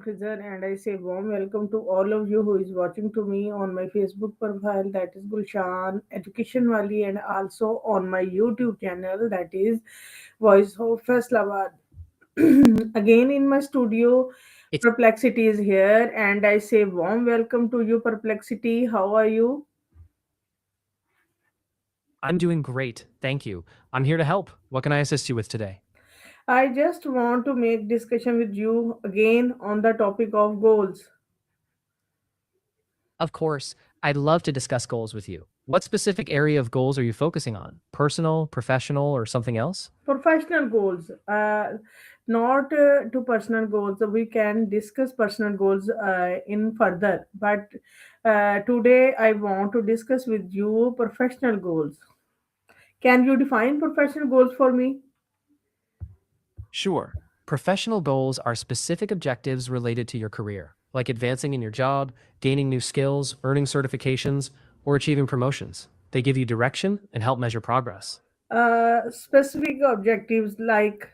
pleasure, and I say warm welcome to all of you who is watching to me on my Facebook profile, that is Gulshan Education Wali, and also on my YouTube channel, that is Voice of Faisalabad. Again in my studio, It's Perplexity is here, and I say warm welcome to you, Perplexity. How are you? I'm doing great. Thank you. I'm here to help. What can I assist you with today? I just want to make discussion with you again on the topic of goals. Of course, I'd love to discuss goals with you. What specific area of goals are you focusing on? Personal, professional, or something else? Professional goals, not to personal goals. We can discuss personal goals in further, but today I want to discuss with you professional goals. Can you define professional goals for me? Sure. Professional goals are specific objectives related to your career, like advancing in your job, gaining new skills, earning certifications, or achieving promotions. They give you direction and help measure progress. Specific objectives like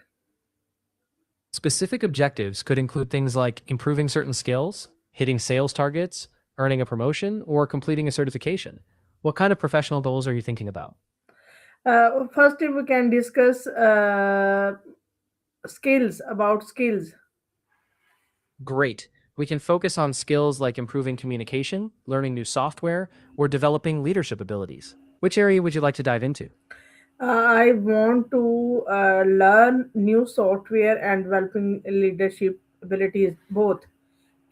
Specific objectives could include things like improving certain skills, hitting sales targets, earning a promotion, or completing a certification. What kind of professional goals are you thinking about? first we can discuss skills about skills. Great. We can focus on skills like improving communication, learning new software, or developing leadership abilities. Which area would you like to dive into? I want to learn new software and developing leadership abilities both.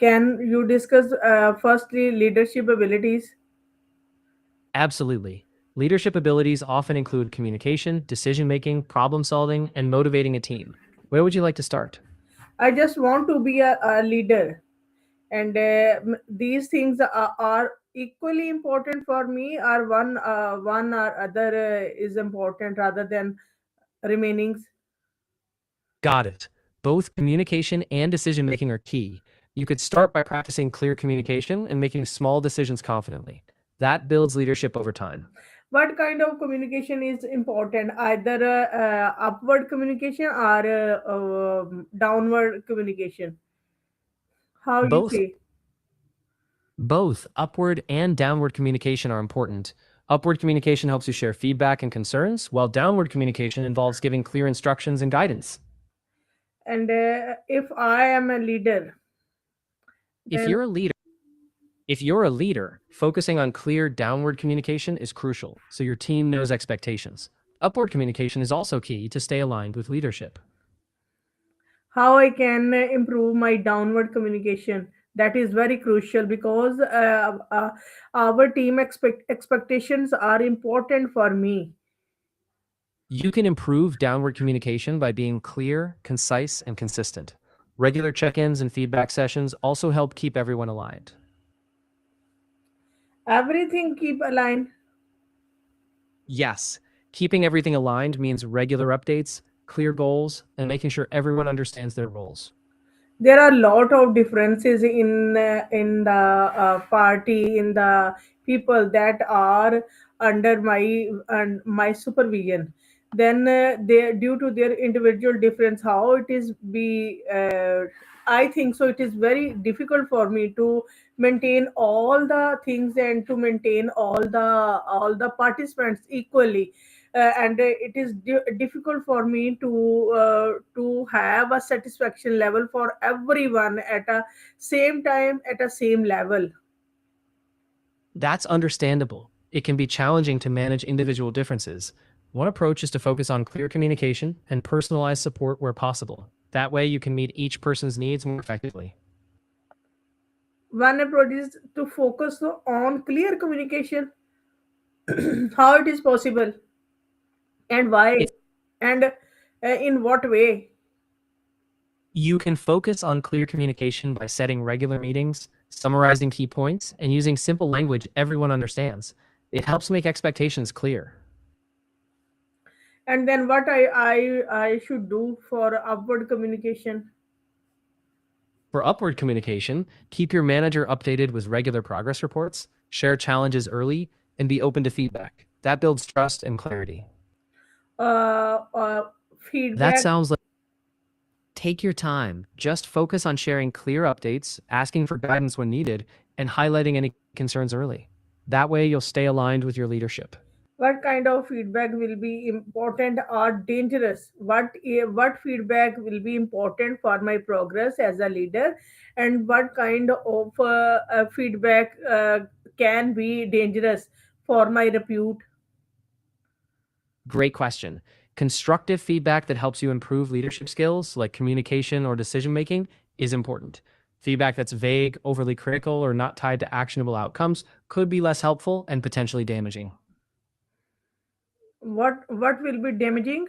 Can you discuss firstly leadership abilities? Absolutely. Leadership abilities often include communication, decision making, problem solving, and motivating a team. Where would you like to start? I just want to be a leader, and these things are equally important for me, or one or other is important rather than remainings. Got it. Both communication and decision making are key. You could start by practicing clear communication and making small decisions confidently. That builds leadership over time. What kind of communication is important? Either upward communication or downward communication? How you Both say? both upward and downward communication are important. Upward communication helps you share feedback and concerns, while downward communication involves giving clear instructions and guidance. And if I am a leader, If then you're a leader, if you're a leader, focusing on clear downward communication is crucial so your team knows expectations. Upward communication is also key to stay aligned with leadership. how I can improve my downward communication? That is very crucial because our team expectations are important for me. You can improve downward communication by being clear, concise, and consistent. Regular check ins and feedback sessions also help keep everyone aligned. Everything keep aligned. Yes, keeping everything aligned means regular updates, clear goals, and making sure everyone understands their roles. There are a lot of differences in the party, in the people that are under my supervision. Then they, due to their individual difference, how it is be I think so it is very difficult for me to maintain all the things and to maintain all the participants equally. And it is difficult for me to have a satisfaction level for everyone at a same time at a same level. That's understandable. It can be challenging to manage individual differences. One approach is to focus on clear communication and personalized support where possible. That way, you can meet each person's needs more effectively. One approach is to focus on clear communication. How it is possible and why, It's and in what way? You can focus on clear communication by setting regular meetings, summarizing key points, and using simple language everyone understands. It helps make expectations clear. And then what I should do for upward communication? For upward communication, keep your manager updated with regular progress reports, share challenges early, and be open to feedback. That builds trust and clarity. uh, uh, That Feedback. sounds like Take your time. Just focus on sharing clear updates, asking for guidance when needed, and highlighting any concerns early. That way, you'll stay aligned with your leadership. What kind of feedback will be important or dangerous? What feedback will be important for my progress as a leader, and what kind of feedback can be dangerous for my repute? Great question. Constructive feedback that helps you improve leadership skills, like communication or decision making, is important. Feedback that's vague, overly critical, or not tied to actionable outcomes could be less helpful and potentially damaging. What will be damaging?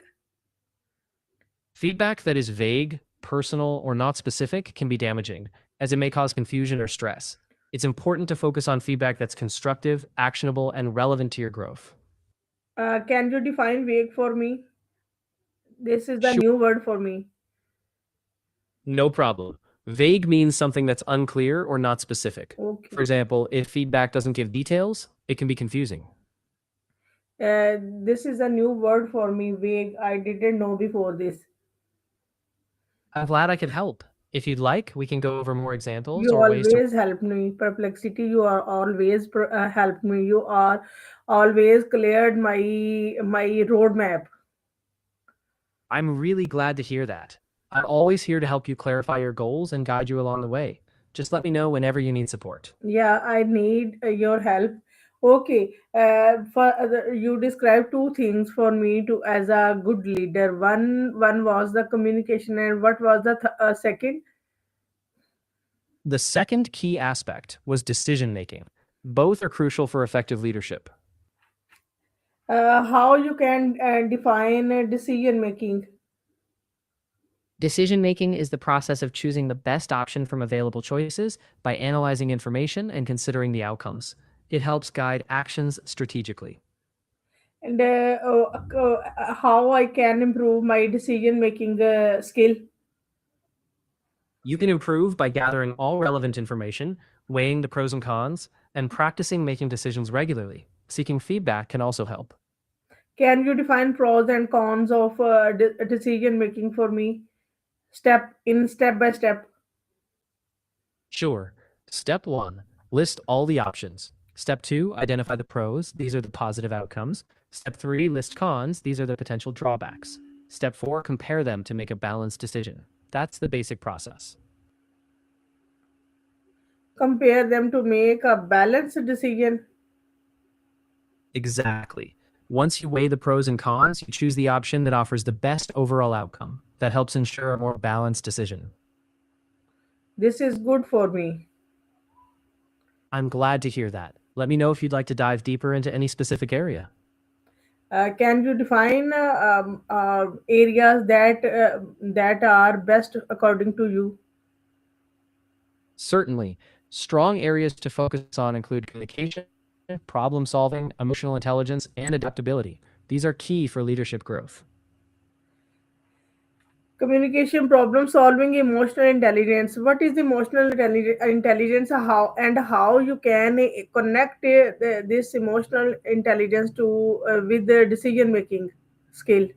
Feedback that is vague, personal, or not specific can be damaging, as it may cause confusion or stress. It's important to focus on feedback that's constructive, actionable, and relevant to your growth. Can you define vague for me? This is the Sure, new word for me. no problem. Vague means something that's unclear or not specific. For Okay. example, if feedback doesn't give details, it can be confusing. This is a new word for me. Vague. I didn't know before this. I'm glad I could help. If you'd like, we can go over more examples You or ways to. always help me. Perplexity. You are always help me. You are always cleared my roadmap. I'm really glad to hear that. I'm always here to help you clarify your goals and guide you along the way. Just let me know whenever you need support. Yeah, I need your help. Okay. You described two things for me to as a good leader. One was the communication, and what was the second? The second key aspect was decision making. Both are crucial for effective leadership. How you can define decision making? Decision making is the process of choosing the best option from available choices by analyzing information and considering the outcomes. It helps guide actions strategically. And how I can improve my decision making skill? You can improve by gathering all relevant information, weighing the pros and cons, and practicing making decisions regularly. Seeking feedback can also help. Can you define pros and cons of decision making for me? Step by step. Sure. Step 1, list all the options. Step 2, identify the pros. These are the positive outcomes. Step 3, list cons. These are the potential drawbacks. Step 4, compare them to make a balanced decision. That's the basic process. Compare them to make a balanced decision. Exactly. Once you weigh the pros and cons, you choose the option that offers the best overall outcome. That helps ensure a more balanced decision. This is good for me. I'm glad to hear that. Let me know if you'd like to dive deeper into any specific area. Can you define areas that are best according to you? Certainly, strong areas to focus on include communication, problem solving, emotional intelligence, and adaptability. These are key for leadership growth. Communication, problem solving, emotional intelligence. What is emotional intelligence? How you can connect this emotional intelligence to with the decision making skill?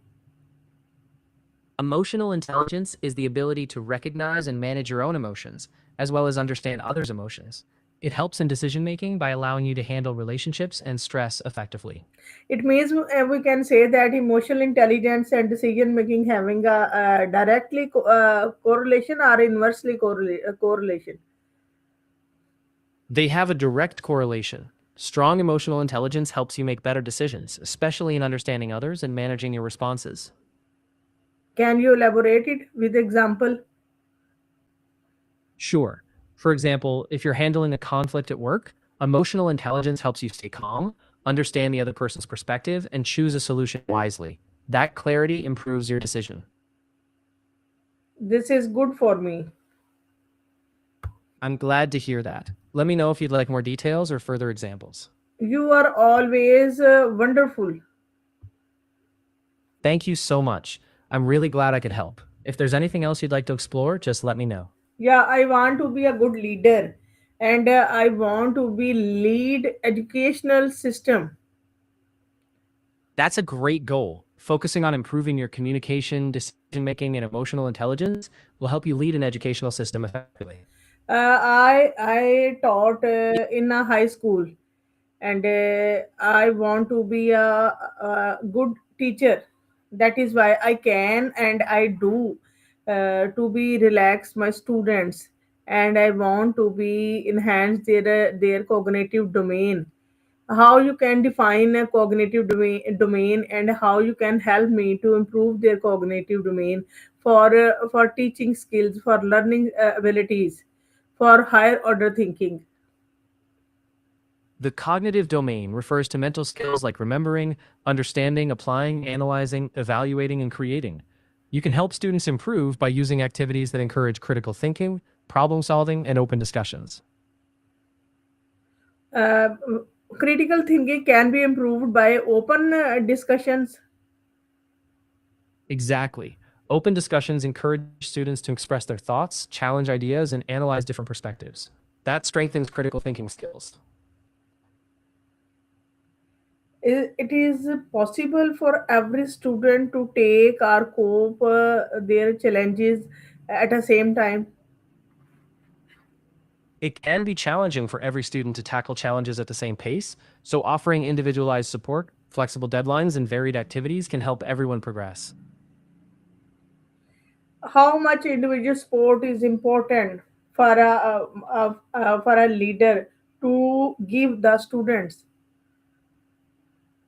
Emotional intelligence is the ability to recognize and manage your own emotions, as well as understand others' emotions. It helps in decision making by allowing you to handle relationships and stress effectively. It means we can say that emotional intelligence and decision making having a directly correlation or inversely correlation. They have a direct correlation. Strong emotional intelligence helps you make better decisions, especially in understanding others and managing your responses. Can you elaborate it with example? Sure. For example, if you're handling a conflict at work, emotional intelligence helps you stay calm, understand the other person's perspective, and choose a solution wisely. That clarity improves your decision. This is good for me. I'm glad to hear that. Let me know if you'd like more details or further examples. You are always wonderful. Thank you so much. I'm really glad I could help. If there's anything else you'd like to explore, just let me know. Yeah, I want to be a good leader, and I want to be lead educational system. That's a great goal. Focusing on improving your communication, decision making, and emotional intelligence will help you lead an educational system effectively. I taught in a high school, and I want to be a good teacher. That is why I can and I do to be relax my students, and I want to be enhance their cognitive domain. How you can define a cognitive domain, and how you can help me to improve their cognitive domain for teaching skills, for learning abilities, for higher order thinking. The cognitive domain refers to mental skills like remembering, understanding, applying, analyzing, evaluating, and creating. You can help students improve by using activities that encourage critical thinking, problem solving, and open discussions. uh, Critical thinking can be improved by open discussions. Exactly. Open discussions encourage students to express their thoughts, challenge ideas, and analyze different perspectives. That strengthens critical thinking skills. It is possible for every student to take or cope their challenges at the same time. It can be challenging for every student to tackle challenges at the same pace, so offering individualized support, flexible deadlines, and varied activities can help everyone progress. How much individual support is important for for a leader to give the students?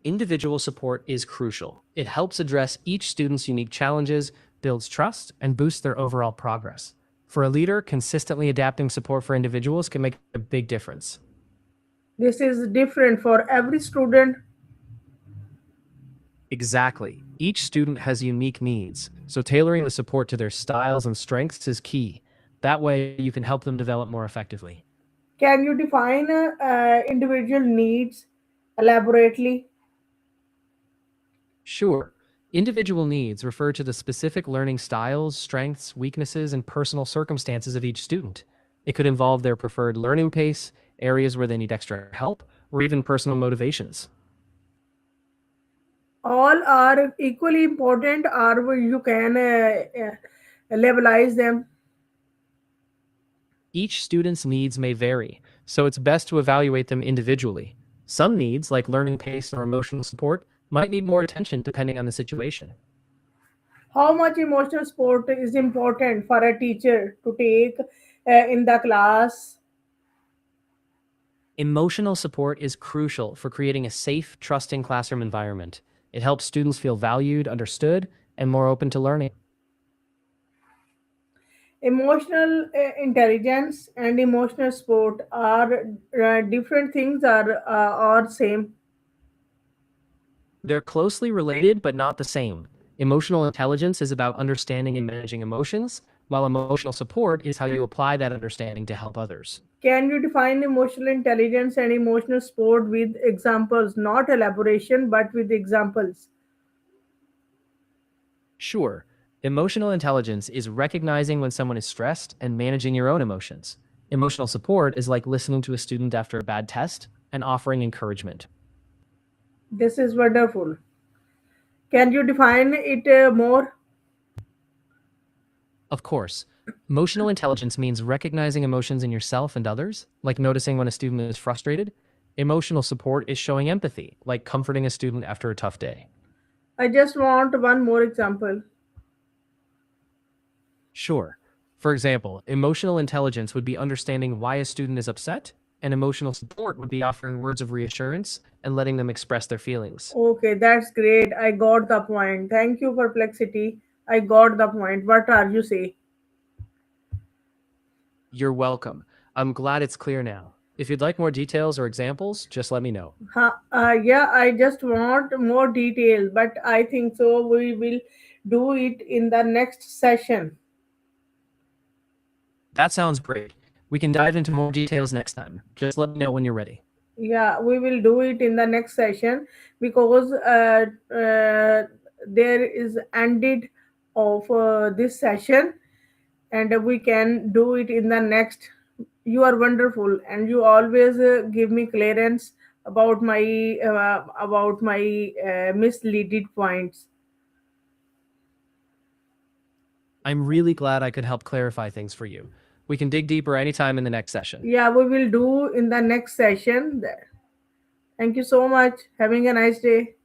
Individual support is crucial. It helps address each student's unique challenges, builds trust, and boosts their overall progress. For a leader, consistently adapting support for individuals can make a big difference. This is different for every student. Exactly. Each student has unique needs, so tailoring the support to their styles and strengths is key. That way, you can help them develop more effectively. Can you define individual needs elaborately? Sure, individual needs refer to the specific learning styles, strengths, weaknesses, and personal circumstances of each student. It could involve their preferred learning pace, areas where they need extra help, or even personal motivations. All are equally important, or you can labelize them. Each student's needs may vary, so it's best to evaluate them individually. Some needs, like learning pace or emotional support, might need more attention depending on the situation. How much emotional support is important for a teacher to take in the class? Emotional support is crucial for creating a safe, trusting classroom environment. It helps students feel valued, understood, and more open to learning. Emotional intelligence and emotional support are different things, or same? They're closely related, but not the same. Emotional intelligence is about understanding and managing emotions, while emotional support is how you apply that understanding to help others. Can you define emotional intelligence and emotional support with examples, not elaboration, but with examples? Sure, emotional intelligence is recognizing when someone is stressed and managing your own emotions. Emotional support is like listening to a student after a bad test and offering encouragement. This is wonderful. Can you define it more? Of course, emotional intelligence means recognizing emotions in yourself and others, like noticing when a student is frustrated. Emotional support is showing empathy, like comforting a student after a tough day. I just want one more example. Sure. For example, emotional intelligence would be understanding why a student is upset, and emotional support would be offering words of reassurance and letting them express their feelings. Okay, that's great. I got the point. Thank you, perplexity. I got the point. What are you say? You're welcome. I'm glad it's clear now. If you'd like more details or examples, just let me know. Yeah, I just want more detail, but I think so. We will do it in the next session. That sounds great. We can dive into more details next time. Just let me know when you're ready. Yeah, we will do it in the next session, because there is ended of this session, and we can do it in the next. You are wonderful, and you always give me clearance about my misleaded points. I'm really glad I could help clarify things for you. We can dig deeper anytime in the next session. Yeah, we will do in the next session. Thank you so much. Having a nice day.